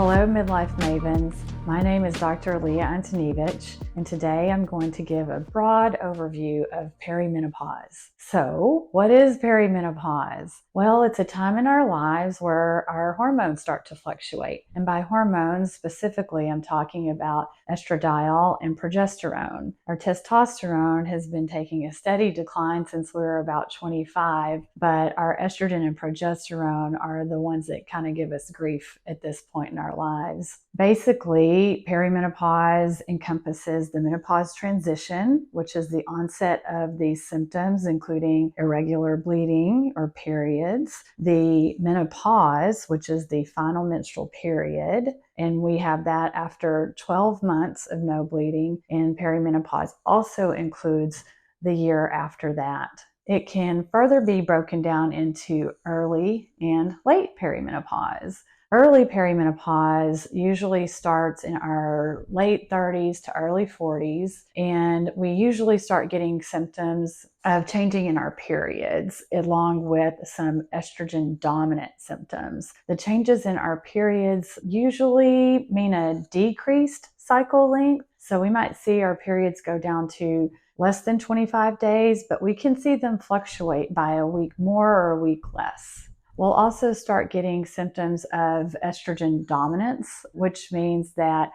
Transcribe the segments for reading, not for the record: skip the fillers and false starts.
Hello, Midlife Mavens. My name is Dr. Leah, and today I'm going to give a broad overview of perimenopause. So, what is perimenopause? Well, it's a time in our lives where our hormones start to fluctuate. And by hormones, specifically, I'm talking about estradiol and progesterone. Our testosterone has been taking a steady decline since we were about 25, but our estrogen and progesterone are the ones that kind of give us grief at this point in our lives. Basically, perimenopause encompasses the menopause transition, which is the onset of these symptoms, including irregular bleeding or periods, the menopause, which is the final menstrual period, and we have that after 12 months of no bleeding, and perimenopause also includes the year after that. It can further be broken down into early and late perimenopause. Early perimenopause usually starts in our late 30s to early 40s, and we usually start getting symptoms of changing in our periods, along with some estrogen dominant symptoms. The changes in our periods usually mean a decreased cycle length, so we might see our periods go down to less than 25 days, but we can see them fluctuate by a week more or a week less. We'll also start getting symptoms of estrogen dominance, which means that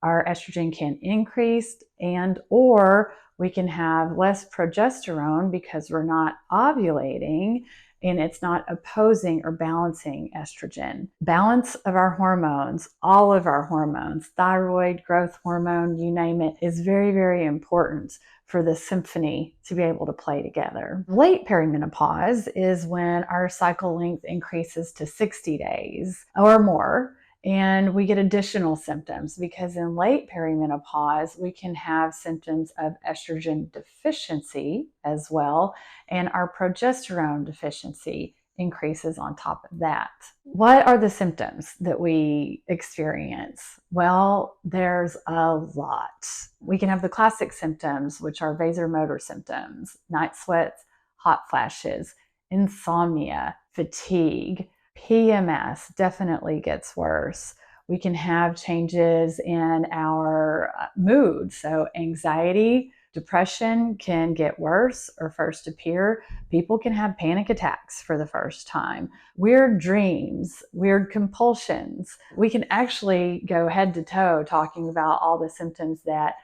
our estrogen can increase or we can have less progesterone because we're not ovulating and it's not opposing or balancing estrogen. Balance of our hormones, all of our hormones, thyroid, growth hormone, you name it, is very, very important for the symphony to be able to play together. Late perimenopause is when our cycle length increases to 60 days or more, and we get additional symptoms because in late perimenopause, we can have symptoms of estrogen deficiency as well, and our progesterone deficiency increases on top of that. What are the symptoms that we experience? Well, there's a lot. We can have the classic symptoms, which are vasomotor symptoms, night sweats, hot flashes, insomnia, fatigue. PMS definitely gets worse. We can have changes in our mood, so anxiety, depression can get worse or first appear. People can have panic attacks for the first time. Weird dreams, weird compulsions. We can actually go head to toe talking about all the symptoms that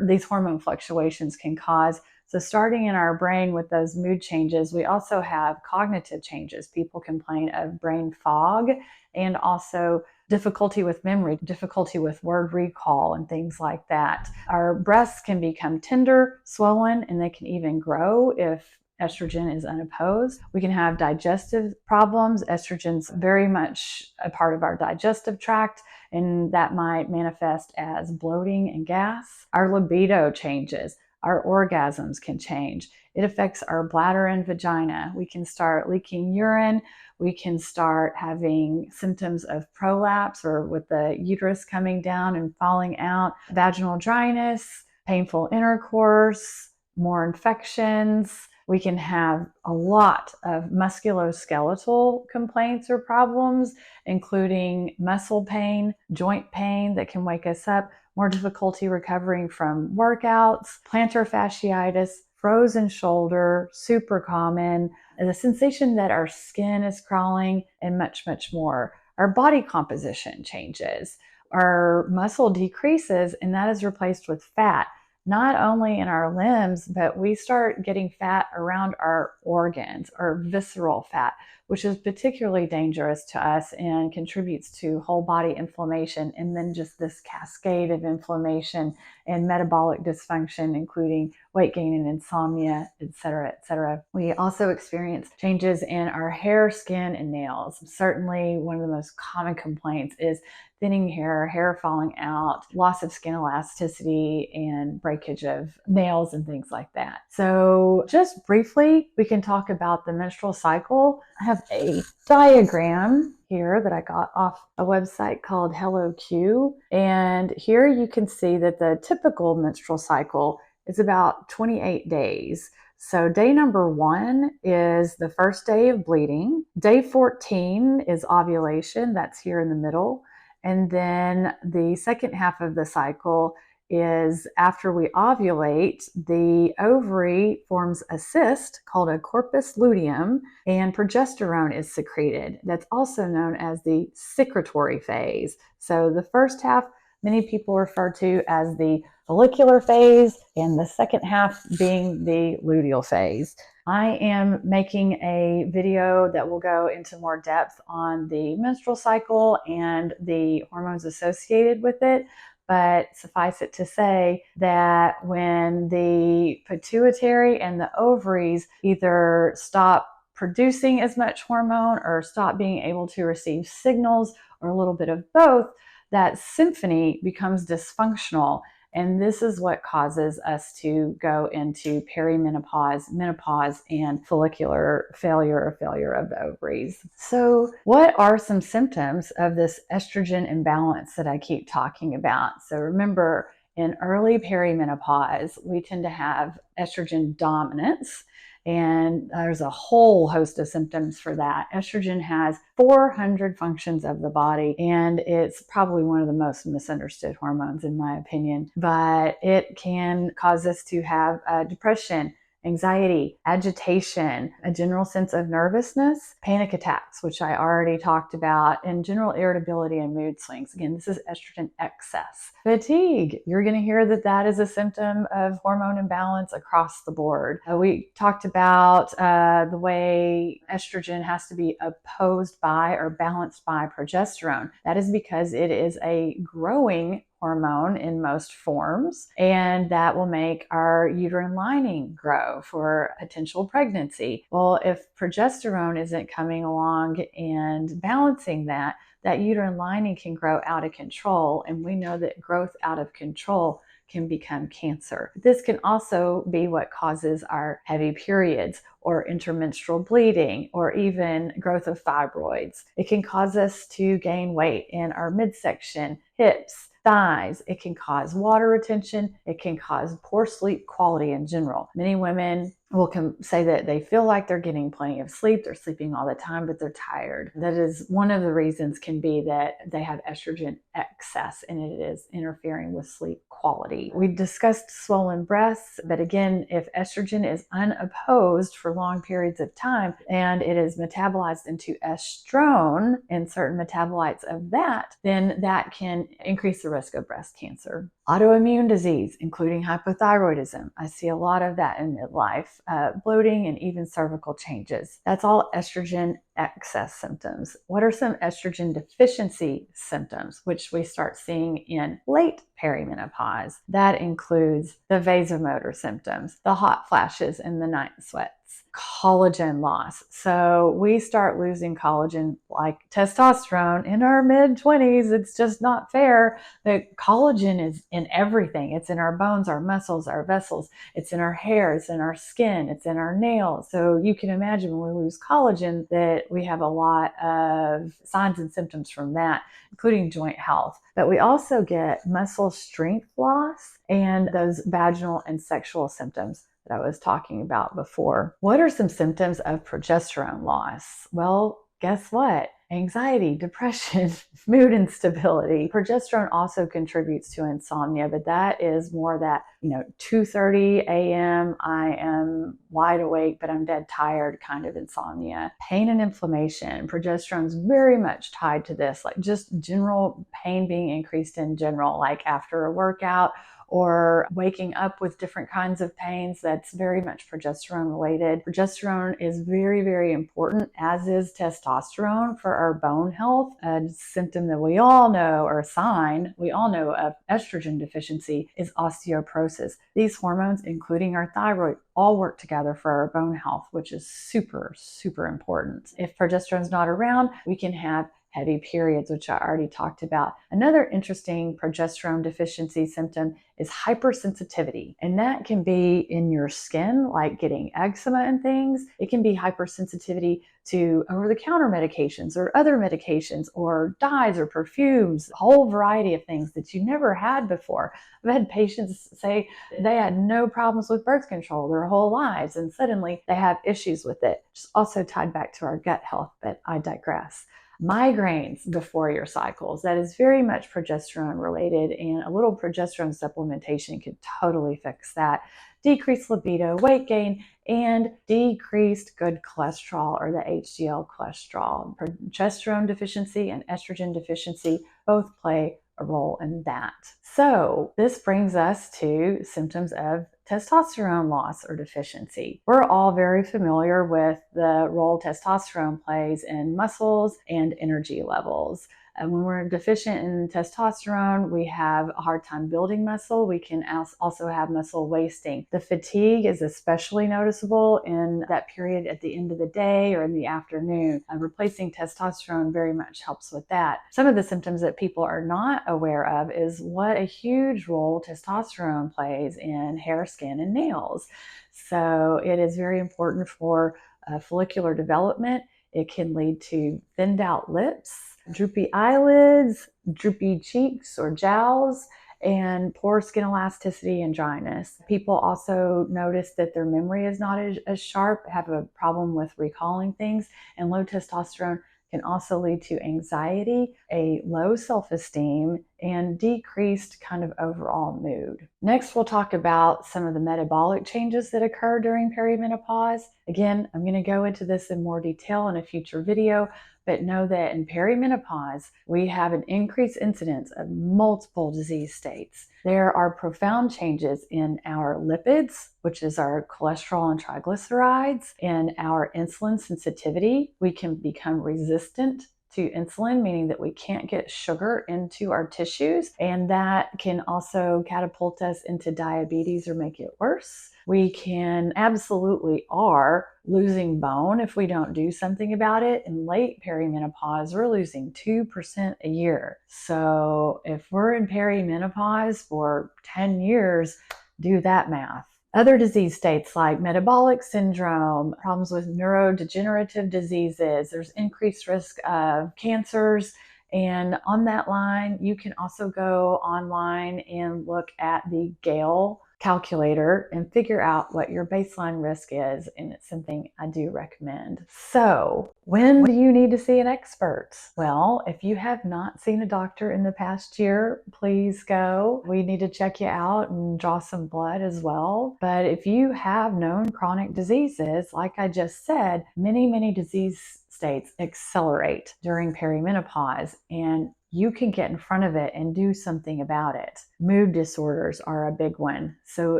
these hormone fluctuations can cause. So starting in our brain with those mood changes, we also have cognitive changes. People complain of brain fog and also difficulty with memory, difficulty with word recall, and things like that. Our breasts can become tender, swollen, and they can even grow if estrogen is unopposed. We can have digestive problems. Estrogen's very much a part of our digestive tract, and that might manifest as bloating and gas. Our libido changes. Our orgasms can change. It affects our bladder and vagina. We can start leaking urine. We can start having symptoms of prolapse, or with the uterus coming down and falling out, vaginal dryness, painful intercourse, more infections. We can have a lot of musculoskeletal complaints or problems, including muscle pain, joint pain that can wake us up, more difficulty recovering from workouts, plantar fasciitis, frozen shoulder, super common, and the sensation that our skin is crawling, and much, much more. Our body composition changes. Our muscle decreases, and that is replaced with fat, not only in our limbs, but we start getting fat around our organs, or visceral fat, which is particularly dangerous to us and contributes to whole body inflammation, and then just this cascade of inflammation and metabolic dysfunction, including weight gain and insomnia, etc., etc. We also experience changes in our hair, skin, and nails. Certainly one of the most common complaints is thinning hair falling out, loss of skin elasticity, and breakage of nails and things like that. So just briefly, we can talk about the menstrual cycle. I have a diagram here that I got off a website called Hello Q. And here you can see that the typical menstrual cycle is about 28 days. So day number 1 is the first day of bleeding. Day 14 is ovulation. That's here in the middle. And then the second half of the cycle is after we ovulate, the ovary forms a cyst called a corpus luteum, and progesterone is secreted. That's also known as the secretory phase. So the first half, many people refer to as the follicular phase, and the second half being the luteal phase. I am making a video that will go into more depth on the menstrual cycle and the hormones associated with it. But suffice it to say that when the pituitary and the ovaries either stop producing as much hormone or stop being able to receive signals or a little bit of both, that symphony becomes dysfunctional. And this is what causes us to go into perimenopause, menopause, and follicular failure or failure of the ovaries. So what are some symptoms of this estrogen imbalance that I keep talking about? So remember, in early perimenopause, we tend to have estrogen dominance. And there's a whole host of symptoms for that. Estrogen has 400 functions of the body, and it's probably one of the most misunderstood hormones, in my opinion. But it can cause us to have depression, anxiety, agitation, a general sense of nervousness, panic attacks, which I already talked about, and general irritability and mood swings. Again, this is estrogen excess. Fatigue. You're going to hear that that is a symptom of hormone imbalance across the board. We talked about the way estrogen has to be opposed by or balanced by progesterone. That is because it is a growing hormone in most forms, and that will make our uterine lining grow for potential pregnancy. Well, if progesterone isn't coming along and balancing that, that uterine lining can grow out of control, and we know that growth out of control can become cancer. This can also be what causes our heavy periods or intermenstrual bleeding or even growth of fibroids. It can cause us to gain weight in our midsection, hips, thighs. It can cause water retention. It can cause poor sleep quality in general. Many women will say that they feel like they're getting plenty of sleep. They're sleeping all the time, but they're tired. That is one of the reasons can be that they have estrogen excess and it is interfering with sleep quality. We discussed swollen breasts, but again, if estrogen is unopposed for long periods of time and it is metabolized into estrone and certain metabolites of that, then that can increase the risk of breast cancer. Autoimmune disease, including hypothyroidism. I see a lot of that in midlife, bloating, and even cervical changes. That's all estrogen excess symptoms. What are some estrogen deficiency symptoms, which we start seeing in late perimenopause? That includes the vasomotor symptoms, the hot flashes and the night sweats, collagen loss. So we start losing collagen like testosterone in our mid-20s. It's just not fair. The collagen is in everything. It's in our bones, our muscles, our vessels. It's in our hair. It's in our skin. It's in our nails. So you can imagine when we lose collagen that we have a lot of signs and symptoms from that, including joint health. But we also get muscle strength loss and those vaginal and sexual symptoms that I was talking about before. What are some symptoms of progesterone loss? Well, guess what? Anxiety, depression, mood instability. Progesterone also contributes to insomnia, but that is more that, 2:30 a.m. I am wide awake, but I'm dead tired kind of insomnia. Pain and inflammation. Progesterone is very much tied to this, like just general pain being increased in general, like after a workout or waking up with different kinds of pains. That's very much progesterone related. Progesterone is very, very important, as is testosterone for our bone health. A symptom that we all know, or a sign we all know of estrogen deficiency, is osteoporosis. These hormones, including our thyroid, all work together for our bone health, which is super, super important. If progesterone is not around, we can have heavy periods, which I already talked about. Another interesting progesterone deficiency symptom is hypersensitivity. And that can be in your skin, like getting eczema and things. It can be hypersensitivity to over-the-counter medications or other medications or dyes or perfumes, a whole variety of things that you never had before. I've had patients say they had no problems with birth control their whole lives, and suddenly they have issues with it. It's also tied back to our gut health, but I digress. Migraines before your cycles, that is very much progesterone related, and a little progesterone supplementation could totally fix that. Decreased libido, weight gain, and decreased good cholesterol, or the HDL cholesterol. Progesterone deficiency and estrogen deficiency both play a role in that. So this brings us to symptoms of testosterone loss or deficiency. We're all very familiar with the role testosterone plays in muscles and energy levels. And when we're deficient in testosterone, we have a hard time building muscle. We can also have muscle wasting. The fatigue is especially noticeable in that period at the end of the day or in the afternoon. Replacing testosterone very much helps with that. Some of the symptoms that people are not aware of is what a huge role testosterone plays in hair, skin, and nails. So it is very important for follicular development. It can lead to thinned out lips, droopy eyelids, droopy cheeks or jowls, and poor skin elasticity and dryness. People also notice that their memory is not as sharp, have a problem with recalling things, and low testosterone can also lead to anxiety, a low self-esteem, and decreased kind of overall mood. Next, we'll talk about some of the metabolic changes that occur during perimenopause. Again, I'm going to go into this in more detail in a future video, but know that in perimenopause, we have an increased incidence of multiple disease states. There are profound changes in our lipids, which is our cholesterol and triglycerides, in our insulin sensitivity. We can become resistant to insulin, meaning that we can't get sugar into our tissues, and that can also catapult us into diabetes or make it worse. We can absolutely are losing bone if we don't do something about it. In late perimenopause, we're losing 2% a year. So if we're in perimenopause for 10 years, do that math. Other disease states like metabolic syndrome, problems with neurodegenerative diseases, there's increased risk of cancers. And on that line, you can also go online and look at the GALE calculator and figure out what your baseline risk is, and it's something I do recommend. So, when do you need to see an expert? Well, if you have not seen a doctor in the past year, please go. We need to check you out and draw some blood as well. But if you have known chronic diseases, like I just said, many disease states accelerate during perimenopause, and you can get in front of it and do something about it. Mood disorders are a big one. So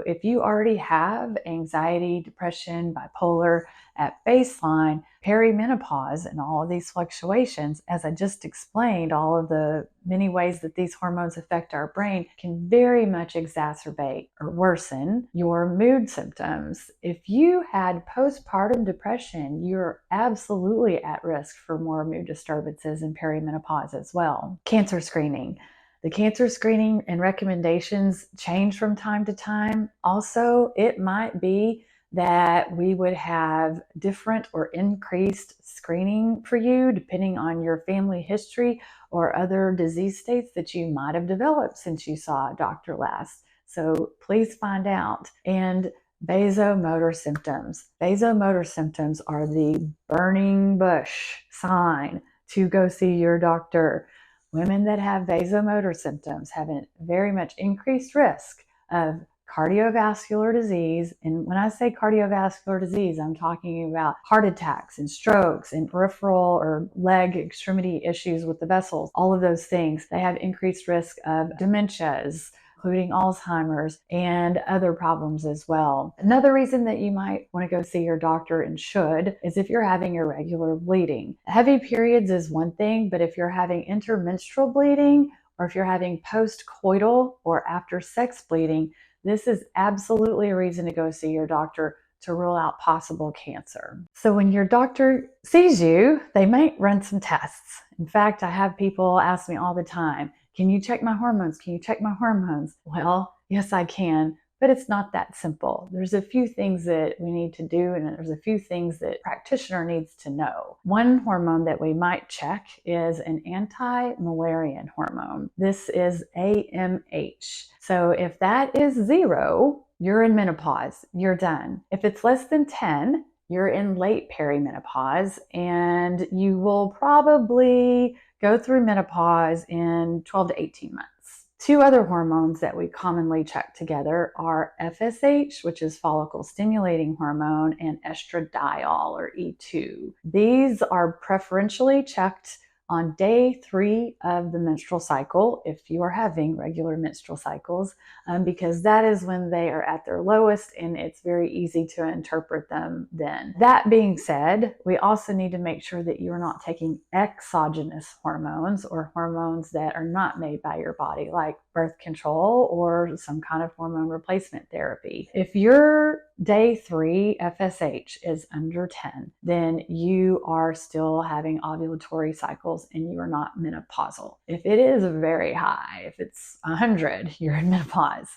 if you already have anxiety, depression, bipolar at baseline, perimenopause and all of these fluctuations, as I just explained, all of the many ways that these hormones affect our brain, can very much exacerbate or worsen your mood symptoms. If you had postpartum depression, you're absolutely at risk for more mood disturbances in perimenopause as well. Cancer screening. The cancer screening and recommendations change from time to time. Also, it might be that we would have different or increased screening for you depending on your family history or other disease states that you might have developed since you saw a doctor last. So please find out. And vasomotor symptoms. Vasomotor symptoms are the burning bush sign to go see your doctor. Women that have vasomotor symptoms have a very much increased risk of cardiovascular disease. And when I say cardiovascular disease, I'm talking about heart attacks and strokes and peripheral or leg extremity issues with the vessels, all of those things. They have increased risk of dementias, including Alzheimer's and other problems as well. Another reason that you might want to go see your doctor, and should, is if you're having irregular bleeding. Heavy periods is one thing, but if you're having intermenstrual bleeding, or if you're having post-coital or after sex bleeding, this is absolutely a reason to go see your doctor to rule out possible cancer. So when your doctor sees you, they might run some tests. In fact, I have people ask me all the time, can you check my hormones? Can you check my hormones? Well, yes, I can, but it's not that simple. There's a few things that we need to do, and there's a few things that a practitioner needs to know. One hormone that we might check is an anti-Müllerian hormone. This is AMH. So if that is 0, you're in menopause, you're done. If it's less than 10, you're in late perimenopause, and you will probably go through menopause in 12 to 18 months. Two other hormones that we commonly check together are FSH, which is follicle stimulating hormone, and estradiol, or E2. These are preferentially checked on day 3 of the menstrual cycle, if you are having regular menstrual cycles, because that is when they are at their lowest, and it's very easy to interpret them then. That being said, we also need to make sure that you're not taking exogenous hormones, or hormones that are not made by your body, like birth control or some kind of hormone replacement therapy. If your day 3 FSH is under 10, then you are still having ovulatory cycles and you are not menopausal. If it is very high, if it's 100, you're in menopause.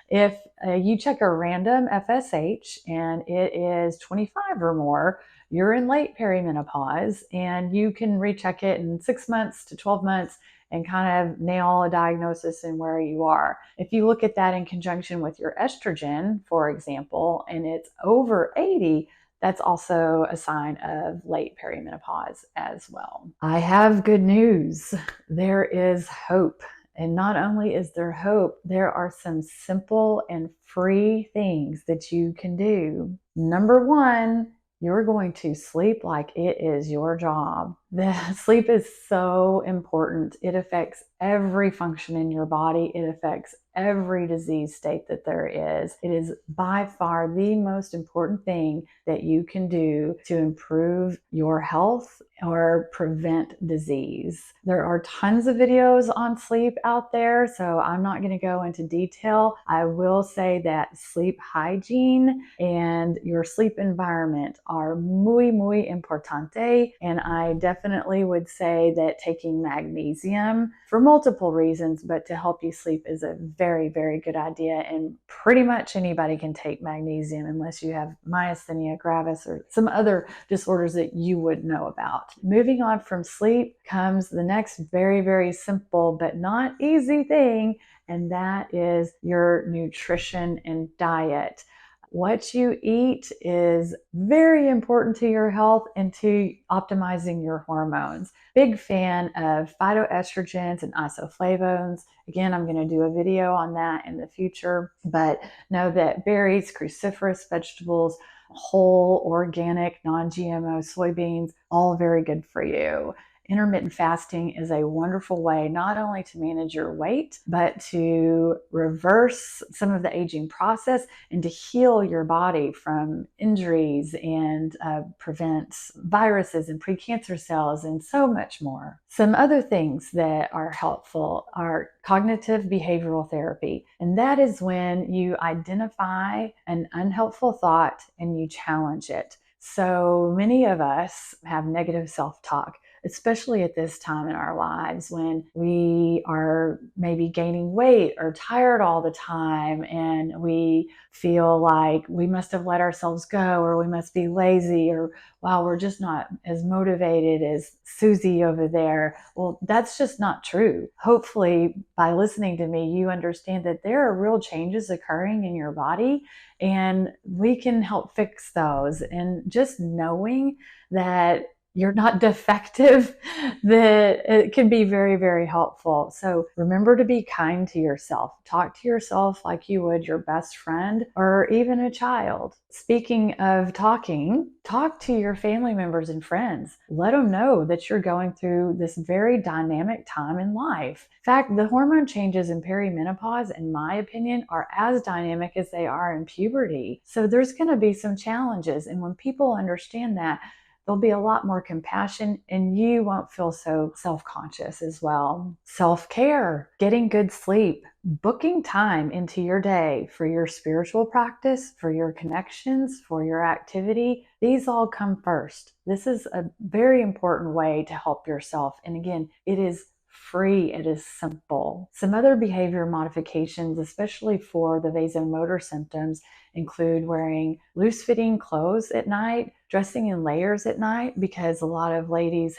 If you check a random FSH and it is 25 or more, you're in late perimenopause, and you can recheck it in 6 months to 12 months and kind of nail a diagnosis in where you are. If you look at that in conjunction with your estrogen, for example, and it's over 80, that's also a sign of late perimenopause as well. I have good news. There is hope. And not only is there hope, there are some simple and free things that you can do. Number 1, you're going to sleep like it is your job. The sleep is so important. It affects every function in your body. It affects every disease state that there is. It is by far the most important thing that you can do to improve your health or prevent disease. There are tons of videos on sleep out there, so I'm not going to go into detail. I will say that sleep hygiene and your sleep environment are muy importante, and I definitely would say that taking magnesium, for multiple reasons, but to help you sleep, is a very good idea. And pretty much anybody can take magnesium unless you have myasthenia gravis or some other disorders that you would know about. Moving on from sleep comes the next very simple but not easy thing, and that is your nutrition and diet. What you eat is very important to your health and to optimizing your hormones. Big fan of phytoestrogens and isoflavones. Again, I'm going to do a video on that in the future, but know that berries, cruciferous vegetables, whole, organic, non-GMO soybeans, all very good for you. Intermittent fasting is a wonderful way not only to manage your weight, but to reverse some of the aging process and to heal your body from injuries and prevent viruses and precancer cells and so much more. Some other things that are helpful are cognitive behavioral therapy, and that is when you identify an unhelpful thought and you challenge it. So many of us have negative self-talk, especially at this time in our lives when we are maybe gaining weight or tired all the time, and we feel like we must have let ourselves go, or we must be lazy, or wow, we're just not as motivated as Susie over there. Well, that's just not true. Hopefully, by listening to me, you understand that there are real changes occurring in your body, and we can help fix those. And just knowing that you're not defective, that it can be very helpful. So remember to be kind to yourself. Talk to yourself like you would your best friend or even a child. Speaking of talking, talk to your family members and friends. Let them know that you're going through this very dynamic time in life. In fact, the hormone changes in perimenopause, in my opinion, are as dynamic as they are in puberty. So there's going to be some challenges. And when people understand that, there'll be a lot more compassion, and you won't feel so self-conscious as well. Self-care, getting good sleep, booking time into your day for your spiritual practice, for your connections, for your activity. These all come first. This is a very important way to help yourself. And again, it is free. It is simple. Some other behavior modifications, especially for the vasomotor symptoms, include wearing loose-fitting clothes at night, dressing in layers at night because a lot of ladies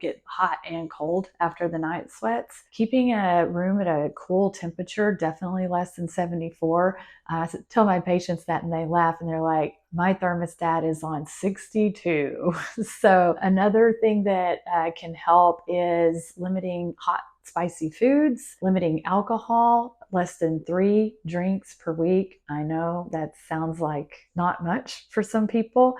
get hot and cold after the night sweats. Keeping a room at a cool temperature, definitely less than 74. I tell my patients that and they laugh and they're like, my thermostat is on 62. So another thing that can help is limiting hot, spicy foods, limiting alcohol, less than 3 drinks per week. I know that sounds like not much for some people.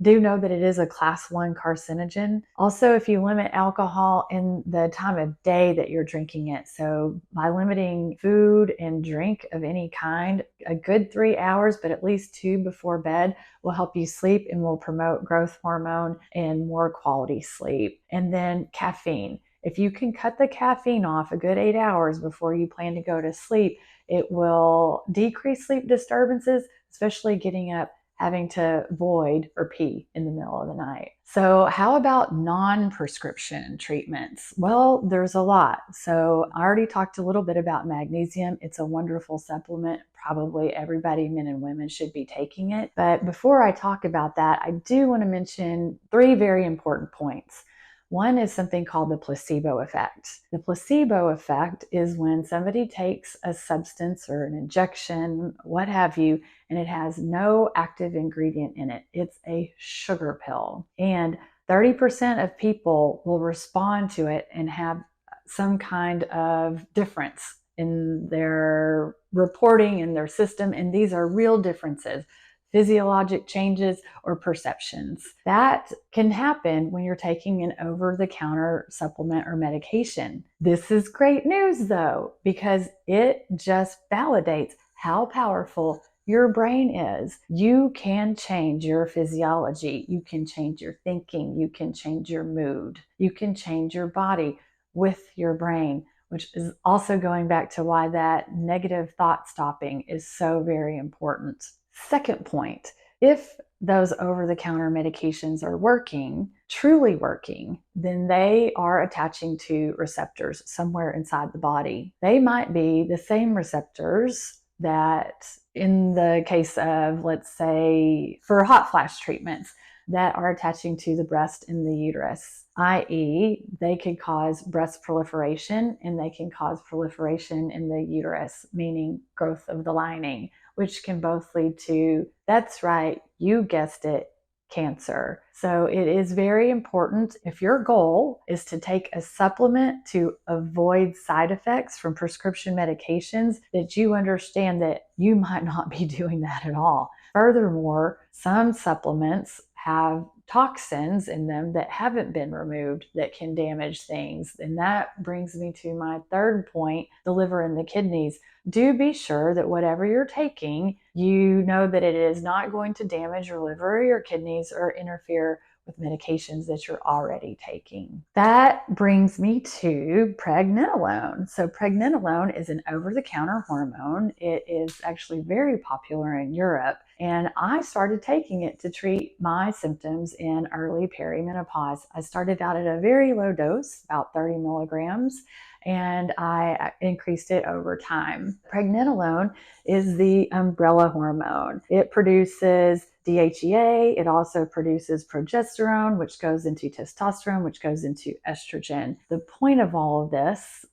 Do know that it is a class 1 carcinogen. Also, if you limit alcohol in the time of day that you're drinking it, so by limiting food and drink of any kind, a good 3 hours, but at least 2 before bed will help you sleep and will promote growth hormone and more quality sleep. And then caffeine. If you can cut the caffeine off a good 8 hours before you plan to go to sleep, it will decrease sleep disturbances, especially getting up, having to void or pee in the middle of the night. So how about non-prescription treatments? Well, there's a lot. So I already talked a little bit about magnesium. It's a wonderful supplement. Probably everybody, men and women, should be taking it. But before I talk about that, I do want to mention 3 very important points. One is something called the placebo effect. The placebo effect is when somebody takes a substance or an injection, what have you, and it has no active ingredient in it. It's a sugar pill. And 30% of people will respond to it and have some kind of difference in their reporting in their system. And these are real differences. Physiologic changes or perceptions. That can happen when you're taking an over-the-counter supplement or medication. This is great news though, because it just validates how powerful your brain is. You can change your physiology. You can change your thinking. You can change your mood. You can change your body with your brain, which is also going back to why that negative thought stopping is so very important. Second point, if those over-the-counter medications are working, truly working, then they are attaching to receptors somewhere inside the body. They might be the same receptors that, in the case of, let's say, for hot flash treatments, that are attaching to the breast and the uterus, i.e., they could cause breast proliferation and they can cause proliferation in the uterus, meaning growth of the lining, which can both lead to, that's right, you guessed it, cancer. So it is very important, if your goal is to take a supplement to avoid side effects from prescription medications, that you understand that you might not be doing that at all. Furthermore, some supplements have toxins in them that haven't been removed that can damage things. And that brings me to my third point, the liver and the kidneys. Do be sure that whatever you're taking, you know that it is not going to damage your liver or your kidneys or interfere with medications that you're already taking. That brings me to pregnenolone. So pregnenolone is an over-the-counter hormone. It is actually very popular in Europe. And I started taking it to treat my symptoms in early perimenopause. I started out at a very low dose, about 30 milligrams, and I increased it over time. Pregnenolone is the umbrella hormone. It produces DHEA. It also produces progesterone, which goes into testosterone, which goes into estrogen. The point of all of this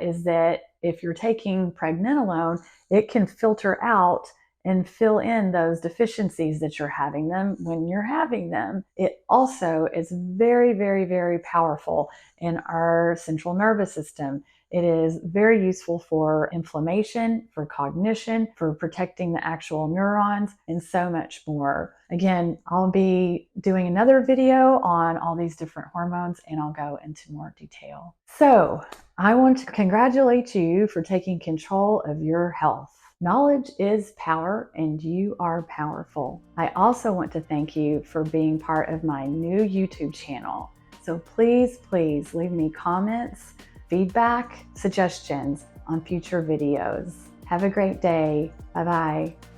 is that if you're taking pregnenolone, it can filter out and fill in those deficiencies that you're having them when you're having them. It also is very, very, very powerful in our central nervous system. It is very useful for inflammation, for cognition, for protecting the actual neurons, and so much more. Again, I'll be doing another video on all these different hormones and I'll go into more detail. So I want to congratulate you for taking control of your health. Knowledge is power and you are powerful. I also want to thank you for being part of my new YouTube channel. So please, please leave me comments, feedback, suggestions on future videos. Have a great day. Bye-bye.